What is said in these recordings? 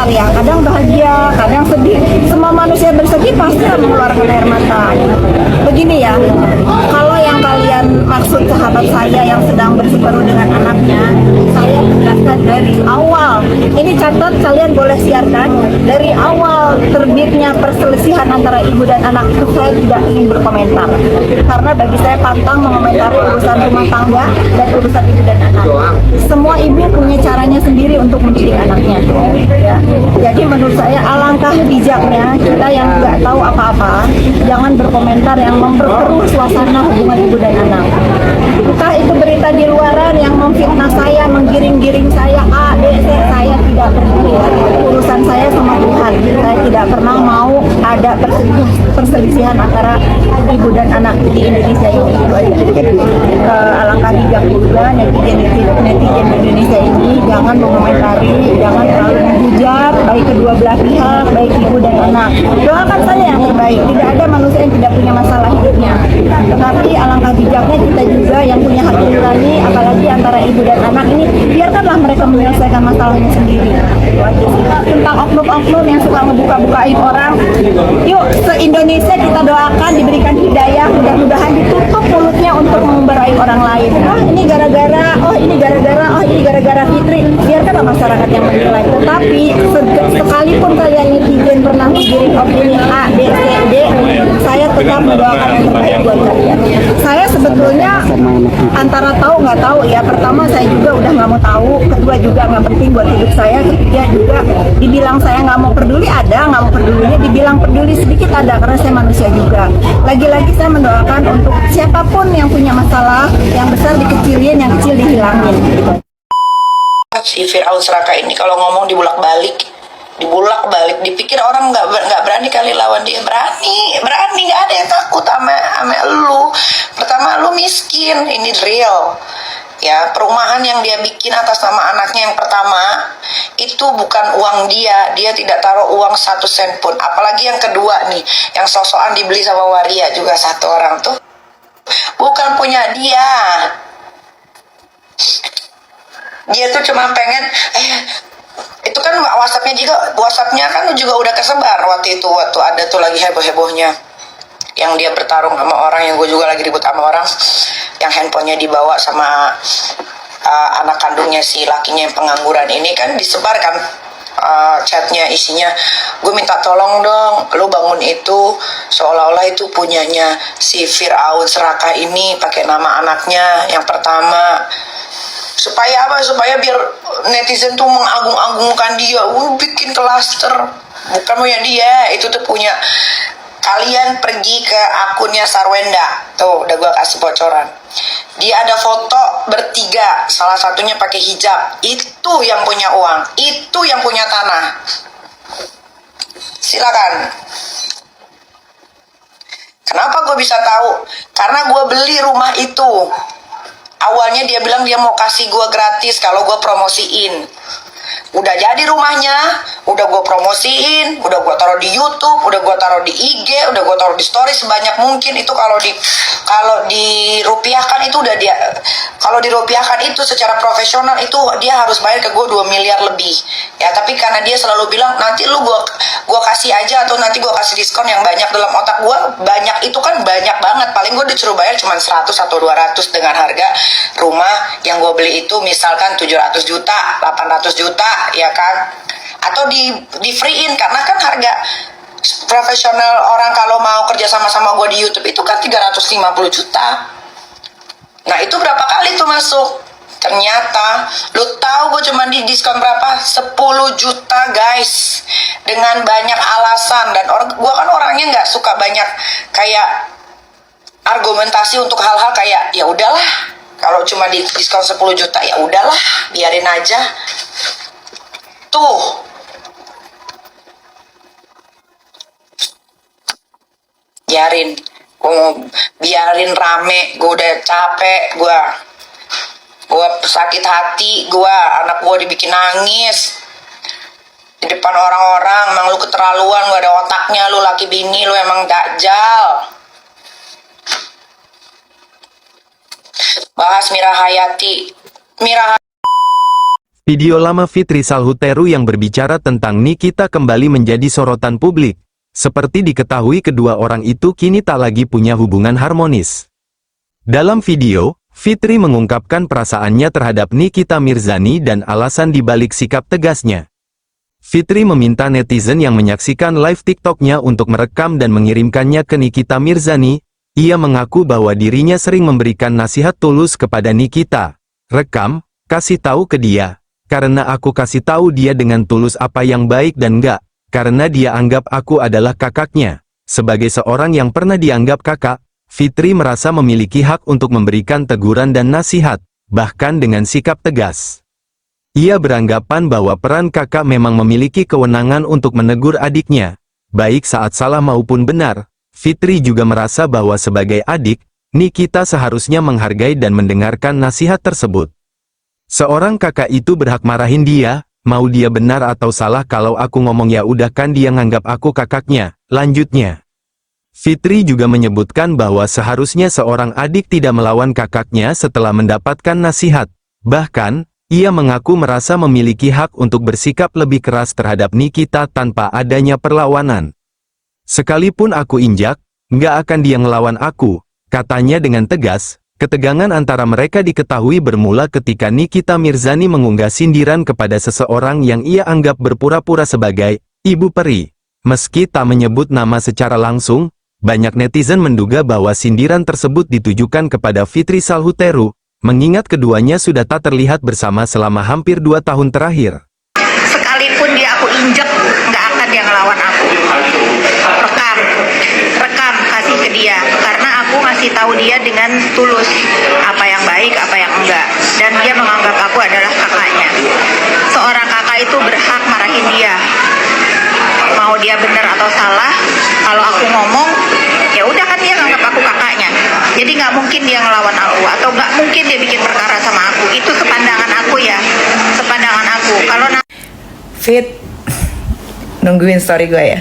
berkomentar ya, kadang bahagia, kadang sedih. Semua manusia bersedih pasti akan mengeluarkan air mata. Begini ya, kalau yang kalian maksud sahabat saya yang sedang berseteru dengan anaknya, saya tegaskan dari awal. Ini catat, kalian boleh siarkan. Dari awal terbitnya perselisihan antara ibu dan anak itu, saya tidak ingin berkomentar. Karena bagi saya pantang mengomentari urusan rumah tangga dan urusan ibu dan anak. Semua ibu punya caranya sendiri untuk mendidik anaknya. Ya. Jadi menurut saya alangkah bijaknya kita yang nggak tahu apa-apa, jangan berkomentar yang memperkeruh suasana hubungan ibu dan anak. Entah itu berita di luaran yang memfitnah saya, menggiring-giring saya, A, B, C, saya tidak peduli. Urusan saya sama Tuhan. Saya tidak pernah mau ada perselisihan antara ibu dan anak di Indonesia ini. Alangkah bijak juga netizen Indonesia ini jangan mengomentari, jangan terlalu menghujat baik kedua belah pihak, baik ibu dan anak. Doakan saja yang terbaik. Tidak ada manusia yang tidak punya masalah hidupnya. Tetapi alangkah bijaknya kita juga yang punya hati nurani, apalagi antara ibu dan anak ini, biarkanlah mereka menyelesaikan masalahnya sendiri. Tentang oknum-oknum yang suka ngebuka-bukain orang, yuk se-Indonesia kita doakan diberikan hidayah, mudah-mudahan ditutup mulutnya untuk memberai orang lain. Oh ini gara-gara, oh ini gara-gara, oh ini gara-gara Fitri. Biarkanlah masyarakat yang menilai. Tetapi sekalipun kalian netizen pernah menggiring opini A, B, C, D, saya tetap mendoakan yang terbaik buat kalian. Saya sebetulnya antara tahu nggak tahu ya. Pertama saya juga udah nggak mau tahu, kedua juga nggak penting buat hidup saya, ketiga juga dibilang saya nggak mau peduli ada, nggak mau pedulinya dibilang peduli sedikit ada, karena saya manusia juga. Lagi-lagi saya mendoakan untuk siapapun yang punya masalah, yang besar dikecilin, yang kecil dihilangin. Si Firaun Seraka ini kalau ngomong dibulak-balik, dipikir orang nggak berani kali lawan dia. Berani, nggak ada yang takut sama lu. Pertama lu miskin, ini real. Ya, perumahan yang dia bikin atas nama anaknya yang pertama itu bukan uang dia tidak taruh uang 1 sen pun. Apalagi yang kedua nih, yang sosokan dibeli sama waria juga satu orang tuh, bukan punya dia. Dia tuh cuma pengen, itu kan WhatsAppnya kan juga udah kesebar waktu ada tuh lagi heboh-hebohnya yang dia bertarung sama orang, yang gue juga lagi ribut sama orang, yang handphonenya dibawa sama anak kandungnya si lakinya yang pengangguran ini, kan disebar kan chatnya isinya, gue minta tolong dong, lu bangun itu seolah-olah itu punyanya si Firaun Seraka ini pakai nama anaknya yang pertama. Supaya apa? Supaya biar netizen tuh mengagung-agungkan dia, bikin klaster. Bukan punya dia, itu tuh punya. Kalian pergi ke akunnya Sarwenda, tuh udah gue kasih bocoran. Dia ada foto bertiga, salah satunya pakai hijab. Itu yang punya uang, itu yang punya tanah. Silakan. Kenapa gue bisa tahu? Karena gue beli rumah itu. Awalnya dia bilang dia mau kasih gue gratis kalau gue promosiin. Udah jadi rumahnya, udah gue promosiin, udah gue taruh di YouTube, udah gue taruh di IG, udah gue taruh di story sebanyak mungkin. Itu kalau dirupiahkan itu udah dia, kalau dirupiahkan itu secara profesional itu dia harus bayar ke gue 2 miliar lebih. Ya, tapi karena dia selalu bilang nanti lu gue kasih aja, atau nanti gue kasih diskon yang banyak. Dalam otak gue banyak itu kan banyak banget. Paling gue disuruh bayar cuma 100 atau 200 dengan harga rumah yang gue beli itu misalkan 700 juta, 800 juta, ya kan? Atau di free-in, karena kan harga profesional orang kalau mau kerja sama gue di YouTube itu kan 350 juta. Nah itu berapa kali tuh masuk? Ternyata lu tahu gue cuma di diskon berapa? 10 juta guys, dengan banyak alasan. Dan gue kan orangnya nggak suka banyak kayak argumentasi untuk hal-hal kayak ya udahlah, kalau cuma di diskon 10 juta ya udahlah, biarin aja. Tuh, biarin, biarin rame. Gue udah capek, gue sakit hati, anak gue dibikin nangis di depan orang-orang. Emang lu keterlaluan, gak ada otaknya lu, laki bini lu emang dajjal. Bahas Mira Hayati. Video lama Fitri Salhuteru yang berbicara tentang Nikita kembali menjadi sorotan publik. Seperti diketahui kedua orang itu kini tak lagi punya hubungan harmonis. Dalam video, Fitri mengungkapkan perasaannya terhadap Nikita Mirzani dan alasan dibalik sikap tegasnya. Fitri meminta netizen yang menyaksikan live TikToknya untuk merekam dan mengirimkannya ke Nikita Mirzani. Ia mengaku bahwa dirinya sering memberikan nasihat tulus kepada Nikita. Rekam, kasih tahu ke dia. Karena aku kasih tahu dia dengan tulus apa yang baik dan enggak. Karena dia anggap aku adalah kakaknya. Sebagai seorang yang pernah dianggap kakak, Fitri merasa memiliki hak untuk memberikan teguran dan nasihat, bahkan dengan sikap tegas. Ia beranggapan bahwa peran kakak memang memiliki kewenangan untuk menegur adiknya, baik saat salah maupun benar. Fitri juga merasa bahwa sebagai adik, Nikita seharusnya menghargai dan mendengarkan nasihat tersebut. Seorang kakak itu berhak marahin dia, mau dia benar atau salah. Kalau aku ngomong ya udah kan dia nganggap aku kakaknya, lanjutnya. Fitri juga menyebutkan bahwa seharusnya seorang adik tidak melawan kakaknya setelah mendapatkan nasihat. Bahkan, ia mengaku merasa memiliki hak untuk bersikap lebih keras terhadap Nikita tanpa adanya perlawanan. Sekalipun aku injak, nggak akan dia ngelawan aku, katanya dengan tegas. Ketegangan antara mereka diketahui bermula ketika Nikita Mirzani mengunggah sindiran kepada seseorang yang ia anggap berpura-pura sebagai Ibu Peri. Meski tak menyebut nama secara langsung, banyak netizen menduga bahwa sindiran tersebut ditujukan kepada Fitri Salhuteru, mengingat keduanya sudah tak terlihat bersama selama hampir 2 tahun terakhir. Sekalipun dia aku injek, nggak akan dia ngelawan aku. Rekam, kasih ke dia. Karena aku ngasih tahu dia dengan tulus apa yang baik, apa yang enggak. Dan dia menganggap aku adalah kakaknya. Seorang kakak itu berhak marahin dia. Mau dia benar atau salah, kalau aku ngomong, ya udah kan dia nganggap aku kakaknya. Jadi nggak mungkin dia ngelawan aku, atau nggak mungkin dia bikin perkara sama aku. Itu sepandangan aku ya, sepandangan aku. Kalau Fit, nungguin story gue ya.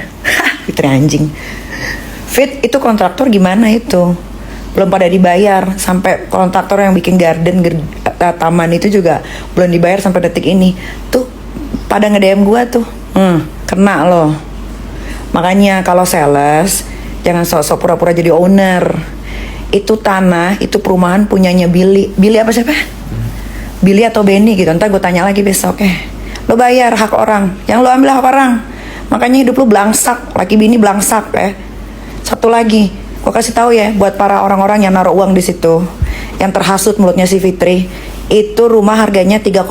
Fitri anjing. Fit, itu kontraktor gimana itu? Belum pada dibayar. Sampai kontraktor yang bikin taman itu juga belum dibayar sampai detik ini. Tuh, pada nge-DM gue tuh. Kena loh. Makanya kalau sales, jangan sok-sok pura-pura jadi owner. Itu tanah, itu perumahan punyanya Billy. Billy apa siapa? Billy atau Benny gitu. Ntar gue tanya lagi besok. Lo bayar hak orang, yang lo ambil hak orang. Makanya hidup lo belangsak, laki bini belangsak Satu lagi, gue kasih tahu ya buat para orang-orang yang naruh uang di situ, yang terhasut mulutnya si Fitri. Itu rumah harganya 3,6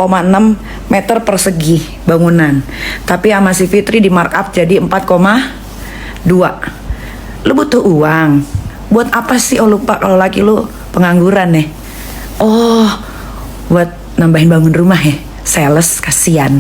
meter persegi bangunan. Tapi sama si Fitri di markup jadi 4,2. Lu butuh uang. Buat apa sih? Oh lupa kalau laki lu pengangguran nih. Oh, buat nambahin bangun rumah ya. Sales, kasihan.